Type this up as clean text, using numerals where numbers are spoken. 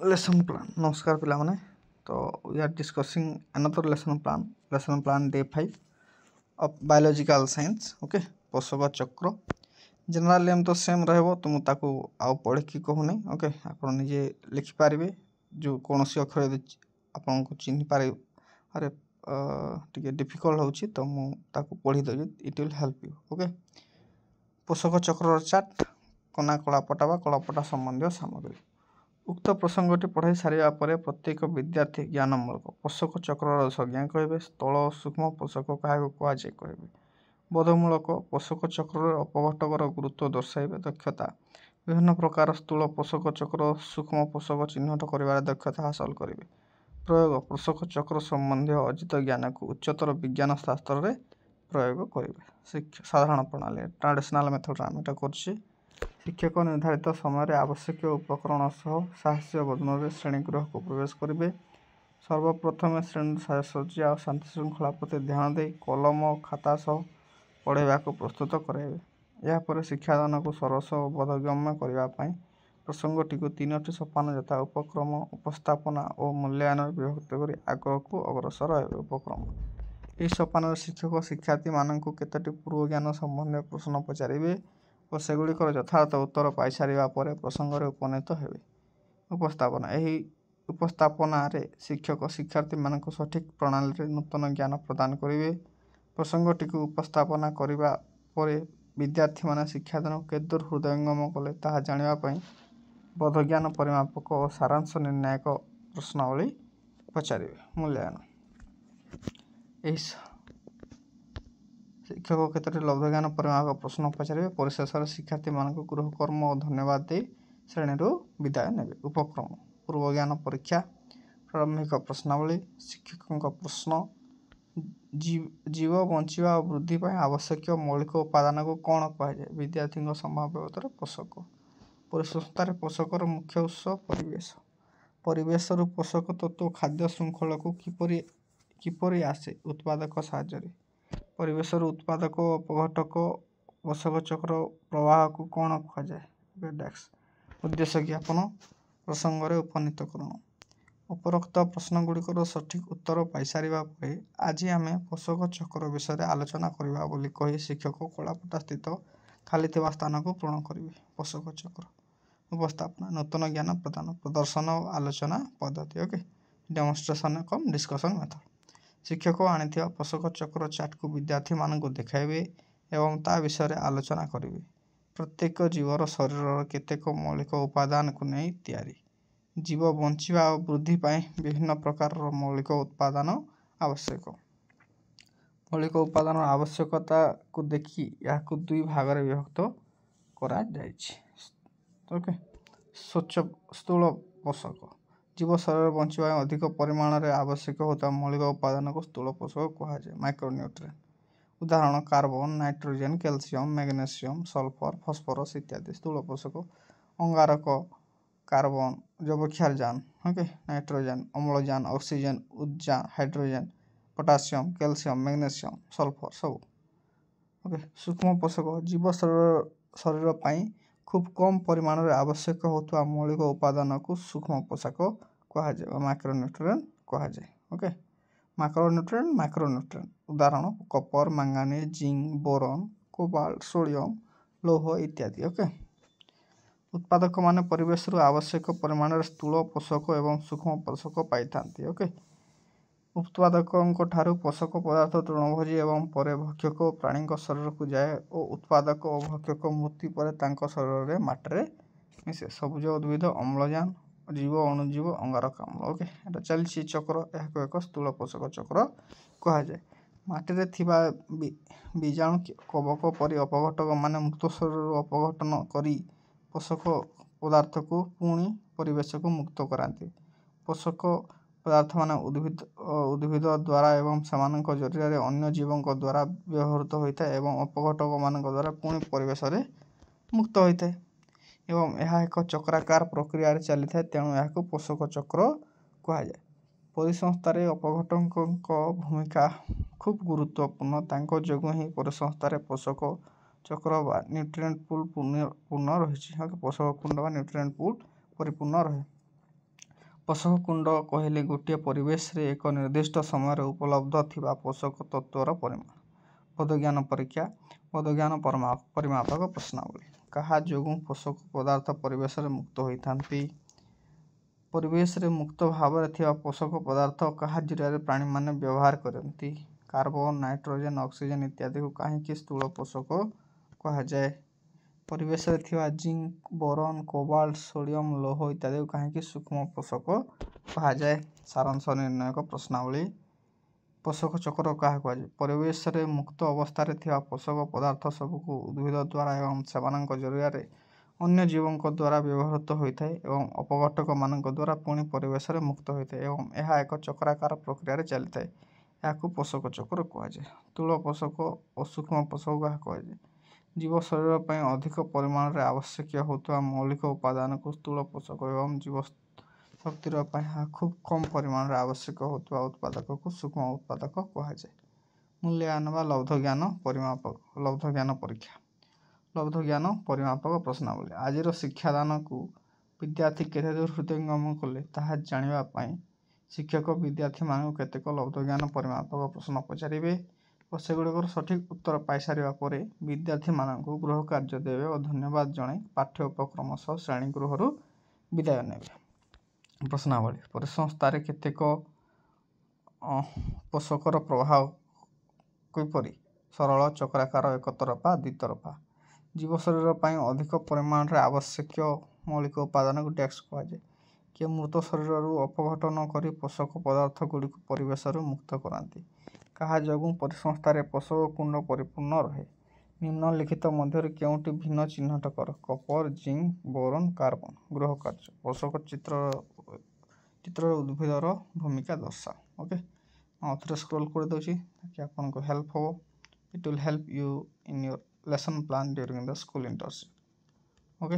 Lesson plan नमस्कार पिला माने तो we are discussing another lesson plan day 5 of biological science okay पोषक चक्र जनरल एम तो सेम रहबो तुम ताकू आउ पढ़े की कहूनी ओके आपण निजे लिखि पारिबे जो कोनोसी अक्षर यदि आपन को चिन्ह पारे अरे टिके डिफिकल्ट होची तो मु ताकू पढ़ी दे it will help you okay पोषक चक्र चार्ट कना कला पटा संबंधी सामग्री उक्त प्रसंगटी पढ़ाई सारा पर प्रत्येक विद्यार्थी ज्ञानमूलक पोषक चक्र संज्ञा कहे स्थल सूक्ष्म पोषक क्या कहुए कहे बोधमूलक पोषक चक्र अपघटकर गुरुत्व दर्शाइबे दक्षता विभिन्न प्रकार स्थूल पोषक चक्र सूक्ष्म पोषक चिन्हट कर दक्षता हासिल करेंगे प्रयोग पोषक चक्र संबंधी अर्जित ज्ञान को उच्चतर विज्ञान शास्त्र में प्रयोग करेंगे साधारण प्रणाली ट्रेडिशनल मेथड आम कर शिक्षक निर्धारित समय आवश्यक उपकरण सह साहस्य बदन श्रेणीगृह को प्रवेश करेंगे सर्वप्रथम श्रेणी साजसज्जा और शांति श्रृंखला प्रति ध्यान दे कलम और खाता सह पढ़ावा को प्रस्तुत कराइबे यापर शिक्षादान को सरस और बोधगम्य करने प्रसंगटी को 3टी सोपान यथा उपक्रम उपस्थापना और मूल्यांकन विभक्त कर आग को अग्रसर है उपक्रम यह सोपान शिक्षक शिक्षार्थी मानक केतोटी पूर्व ज्ञान संबंधी प्रश्न पचारे और सेगुड़िक यथार्थ उत्तर पाई सारा पर प्रसंग उपनीत हेबे उपस्थापना यही उपस्थापना रे शिक्षक शिक्षार्थी मानक सठिक प्रणाली नूतन ज्ञान प्रदान करेंगे प्रसंगटी को उपस्थापना करने पर विद्यार्थी माने शिक्षादान केदूर हृदयंगम कले ताहा जानापी बोधज्ञान परिमापक और सारांश निर्णायक प्रश्नावली पचारे मूल्यांकन शिक्षक केतोटी लब्धज्ञान परिमापक प्रश्न पचारे परिशेष शिक्षार्थी मानक गृहकर्म और धन्यवाद दे श्रेणी विदाय ने उपक्रम पूर्व ज्ञान परीक्षा प्रारंभिक प्रश्नावली शिक्षकों प्रश्न जीव बंचा और वृद्धि आवश्यक मौलिक उपादान को कौन कहुए विद्यार्थी संभाव्य पोषक परिसंस्थार पोषकर मुख्य उत्स परिवेश पोषक तत्व खाद्य श्रृंखला को किपरि आसे उत्पादक साहाय्य परिवेश उत्पादक अपघटक पोषक चक्र प्रवाह को कौन कहुए उद्देश्य ज्ञापन प्रसंग उपनीतकरण उपरोक्त प्रश्नगुड़िकर सठिक उत्तर पाई सारा पर आज आम पोषक चक्र विषय आलोचना करवा बोली कही शिक्षक कलापटा स्थित खाली स्थान को पूर्ण करेंगे पोषक चक्र उपस्थापना नूतन ज्ञान प्रदान प्रदर्शन और आलोचना पद्धति ओके डेमोन्स्ट्रेशन कम डिस्कसन मेथड शिक्षक आनी पोषक चक्र चार्ट को विद्यार्थी मान देखाइबे एवं ता विषय आलोचना करेंगे प्रत्येक जीवर शरीर केतेक मौलिक उपादान को नहीं तैयारी जीव बंचा और वृद्धि विभिन्न प्रकार मौलिक उत्पादन आवश्यक मौलिक उपादान आवश्यकता को देखी या दुई भाग में विभक्त करा ओके स्वच्छ स्थूल पोषक जीव शरीर बंचा अधिक परिमाण में आवश्यक होता मौलिक उपादान को स्थूल पोषक कहुए माइक्रोन्यूट्रिएंट उदाहरण carbon nitrogen calcium magnesium sulphur phosphorus इत्यादि स्थूल पोषक अंगारक कार्बन जैवक्षारजान ओके नाइट्रोजेन अम्लजान ऑक्सीजन उर्जा hydrogen potassium calcium magnesium sulphur सब ओके सूक्ष्म पोषक जीव शरीर पाई खूब कम परिमाण में आवश्यक होता मौलिक उपादान को सूक्ष्म पोषक कहुए माइक्रोन्यूट्रिएंट कहुए ओके माइक्रोन्यूट्रिएंट उदाहरण copper manganese zinc boron cobalt sodium लौह इत्यादि ओके उत्पादक माने परिवेश आवश्यक परिमाण में स्थूल पोषक एवं सूक्ष्म पोषक पाई था ओके उत्पादकों ठारू पोषक पदार्थ तृणभोजी एवं पर भक्षक प्राणी शरीर को जाए और उत्पादक और भक्षक मृत्यु पर शरीर में मटे मिसे सबुज उद्भिद अम्लजान जीव अणुजीव अंगारकाम्ल ओके ये चलती चक्र यह एक स्थूल पोषक चक्र कहुए माटी थिबा बीजाणु कवक परी अपघटक मान मृत शरीर अपघटन करी पोषक पदार्थ को पुणी परिवेश को मुक्त कराती पोषक पदार्थ मान उद्भिद द्वारा एवं सेमानक जरिया अन्य जीवों द्वारा व्यवहृत होता है एवं अपघटक मान द्वारा पुणी परिवेश में मुक्त होता है एवं यह एक चक्राकार प्रक्रिया चली था तेणु यह पोषक चक्र कहुए परिसंस्थार अपघटक भूमिका खूब गुरुत्वपूर्ण जो ही परिसंस्थार पोषक चक्र न्यूट्रिएंट पूल पूर्ण रही पोषक कुंड न्यूट्रिएंट पूल परिपूर्ण रहे पोषक कुंड कहले गोटे परिवेश रे एक निर्दिष्ट समय उपलब्ध थिबा पोषक तत्वर परिमाण। पदज्ञान परीक्षा पदज्ञान परिमापक प्रश्नावली कहा जोगु पोषक पदार्थ परिवेश रे मुक्त होइथांती। परिवेश रे मुक्त भाव रे थिबा पोषक पदार्थ कहा जरिया प्राणी माने व्यवहार करती। कार्बन नाइट्रोजन ऑक्सीजन इत्यादि को कहीं स्थूल पोषक कहा जाए। परिवेश रे थिबा जिंक बोरॉन कोबाल्ट सोडियम लौह इत्यादि को कहीं सूक्ष्म पोषक कहा जाए। सारांश निर्णायक प्रश्नावली पोषक चक्र क्या कहुए। परिवेश रे मुक्त अवस्था रे थिबा पोषक पदार्थ सबको उद्भिद द्वारा एवं सेमानक जरिया रे अन्य जीवों द्वारा व्यवहृत होता है एवं अपघटक मान द्वारा पुणी परिवेश रे मुक्त होता है एवं यह एक चक्राकार प्रक्रिया रे चलता है। यहाँ पोषक चक्र कहुए। स्थूल पोषक और सूक्ष्म पोषक क्या कहुए। जीव शरीर पर अधिक परिमाण रे आवश्यक होता मौलिक उपादान को स्थूल पोषक एवं जीव शक्तिर खूब कम परिमाण रे आवश्यक होता उत्पादक को सूक्ष्म उत्पादक कहुए। मूल्यांकन व लब्ध ज्ञान परीक्षा लब्ध ज्ञान परिमापक प्रश्नावली आज शिक्षादान को विद्यार्थी केते दूर हृदयंगम कले ताहा जानिबा शिक्षक विद्यार्थी मान केतेक लब्ध ज्ञान परिमापक प्रश्न पचारे और सेगुड़िकर सठिक उत्तर पाई सारा पर विद्यार्थी मान गृह कार्य देवे और धन्यवाद जन पाठ्य उपक्रम सह श्रेणी गृह विदाय ने। प्रश्नावली परिसंस्थार केतेक पोषकर प्रभाव किपरि सरल चक्राकार एकतरफा द्वितरफा जीव शरीर पर अधिक परिमाण रे आवश्यक मौलिक उपादान को टैक्स कहुए। किए मृत शरीर अपघटन कर पोषक पदार्थ गुड़िक परिवेश मुक्त कराती। कहा जोगु परिसंस्थार पोषक कुंड परिपूर्ण रहे। निम्नलिखित मध्य केउटी भिन्न चिन्हट कर। कपर जिंक बोरॉन कार्बन गृह कार्य पोषक चित्र उद्भिदर भूमिका दर्शा। ओके आउे स्क्रॉल कर दूसरी ताकि आपको हेल्प हो। It will help you in your lesson plan during the school internship. Okay.